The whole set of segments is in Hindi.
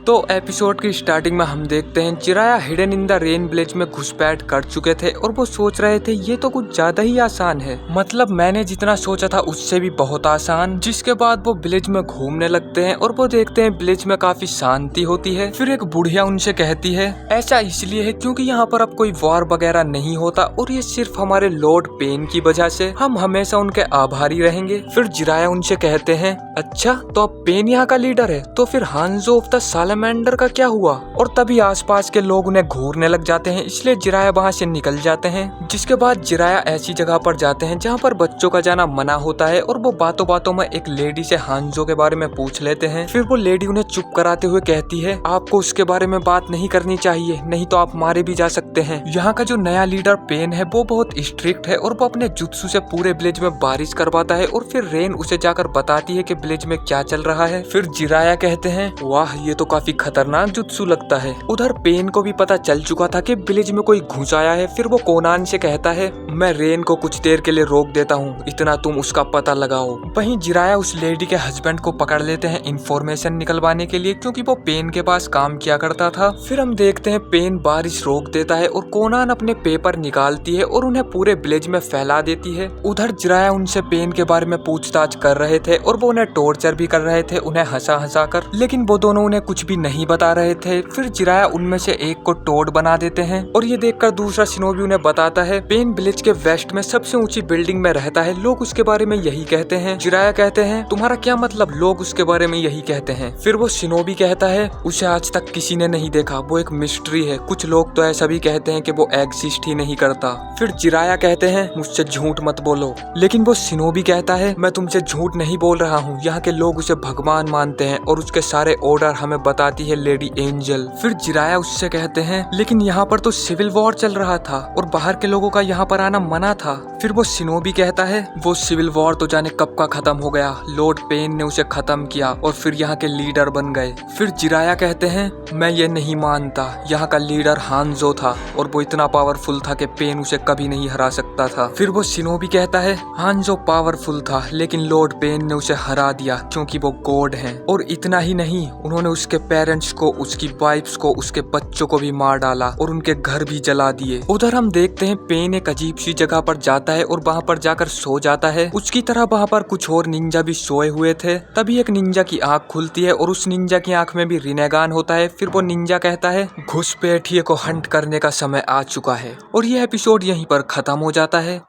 तो एपिसोड की स्टार्टिंग में हम देखते हैं Jiraiya hidden in the rain village में घुसपैठ कर चुके थे और वो सोच रहे थे ये तो कुछ ज्यादा ही आसान है, मतलब मैंने जितना सोचा था उससे भी बहुत आसान। जिसके बाद वो विलेज में घूमने लगते हैं और वो देखते हैं विलेज में काफी शांति होती है। फिर एक बुढ़िया उनसे कहती है ऐसा इसलिए है क्योंकि यहाँ पर अब कोई वॉर वगैरह नहीं होता और ये सिर्फ हमारे लॉर्ड पेन की वजह से, हम हमेशा उनके आभारी रहेंगे। फिर जिराया उनसे कहते हैं अच्छा तो अब पेन यहाँ का लीडर है, तो फिर हांजो ऑफ द सालामैंडर का क्या हुआ? और तभी आसपास के लोग उन्हें घूरने लग जाते हैं, इसलिए जिराया वहाँ से निकल जाते हैं। जिसके बाद जिराया ऐसी जगह पर जाते हैं जहाँ पर बच्चों का जाना मना होता है और वो बातों बातों में एक लेडी से हांजो के बारे में पूछ लेते हैं। फिर वो लेडी उन्हें चुप कराते हुए कहती है आपको उसके बारे में बात नहीं करनी चाहिए, नहीं तो आप मारे भी जा सकते हैं। यहाँ का जो नया लीडर पेन है वो बहुत स्ट्रिक्ट है और वो अपने जुत्सु से पूरे विलेज में बारिश करवाता है और फिर रेन उसे जाकर बताती है कि विलेज में क्या चल रहा है। फिर जिराया कहते हैं वाह ये तो काफी खतरनाक जुत्सु लगता है। उधर पेन को भी पता चल चुका था कि विलेज में कोई घुस आया है। फिर वो कोनान से कहता है मैं रेन को कुछ देर के लिए रोक देता हूँ, इतना तुम उसका पता लगाओ। वहीं जिराया उस लेडी के हस्बैंड को पकड़ लेते हैं इंफॉर्मेशन निकलवाने के लिए, क्योंकि वो पेन के पास काम किया करता था। फिर हम देखते हैं पेन बारिश रोक देता है और कोनान अपने पेपर निकालती है और उन्हें पूरे विलेज में फैला देती है। उधर जिराया उनसे पेन के बारे में पूछताछ कर रहे थे और वो उन्हें टॉर्चर भी कर रहे थे, उन्हें हंसा हंसा कर, लेकिन वो दोनों उन्हें कुछ भी नहीं बता रहे थे। फिर जिराया उनमें से एक को टोड बना देते हैं और ये देखकर दूसरा शिनोबी उन्हें बताता है पेन विलेज के वेस्ट में सबसे ऊंची बिल्डिंग में रहता है, लोग उसके बारे में यही कहते हैं। जिराया कहते हैं तुम्हारा क्या मतलब, लोग उसके बारे में यही कहते हैं? फिर वो शिनोबी कहता है उसे आज तक किसी ने नहीं देखा, वो एक मिस्ट्री है, कुछ लोग तो ऐसा भी कहते हैं कि वो एग्जिस्ट ही नहीं करता। फिर जिराया कहते हैं मुझसे झूठ मत बोलो, लेकिन वो शिनोबी कहता है मैं तुमसे झूठ नहीं बोल रहा हूँ, यहाँ के लोग उसे भगवान मानते हैं और उसके सारे ऑर्डर हमें बताती है लेडी एंजल। फिर जिराया उससे कहते हैं लेकिन यहाँ पर तो सिविल वॉर चल रहा था और बाहर के लोगों का यहाँ पर आना मना था। फिर वो शिनोबी कहता है वो सिविल वॉर तो जाने कब का खत्म हो गया, लॉर्ड पेन ने उसे खत्म किया और फिर यहाँ के लीडर बन गए। फिर जिराया कहते हैं मैं ये नहीं मानता, यहाँ का लीडर हांजो था और वो इतना पावरफुल था कि पेन उसे कभी नहीं हरा सकता था। फिर वो शिनोबी कहता है हांजो पावरफुल था लेकिन लॉर्ड पेन ने उसे हरा दिया क्योंकि वो गॉड है, और इतना ही नहीं उन्होंने उसके पेरेंट्स को, उसकी वाइफ्स को, उसके बच्चों को भी मार डाला और उनके घर भी जला दिए। उधर हम देखते हैं पेन एक अजीब सी जगह पर जाता है और वहाँ पर जाकर सो जाता है। उसकी तरह वहाँ पर कुछ और निंजा भी सोए हुए थे। तभी एक निंजा की आंख खुलती है और उस निंजा की आंख में भी रिनेगान होता है। फिर वो निंजा कहता है घुसपैठिए को हंट करने का समय आ चुका है और ये एपिसोड यहीं पर खत्म हो जाता है।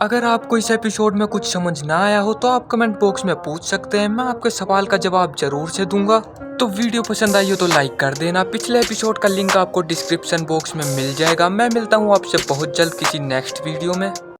अगर आपको इस एपिसोड में कुछ समझ ना आया हो तो आप कमेंट बॉक्स में पूछ सकते हैं, मैं आपके सवाल का जवाब जरूर से दूंगा। तो वीडियो पसंद आई हो तो लाइक कर देना। पिछले एपिसोड का लिंक आपको डिस्क्रिप्शन बॉक्स में मिल जाएगा। मैं मिलता हूँ आपसे बहुत जल्द किसी नेक्स्ट वीडियो में।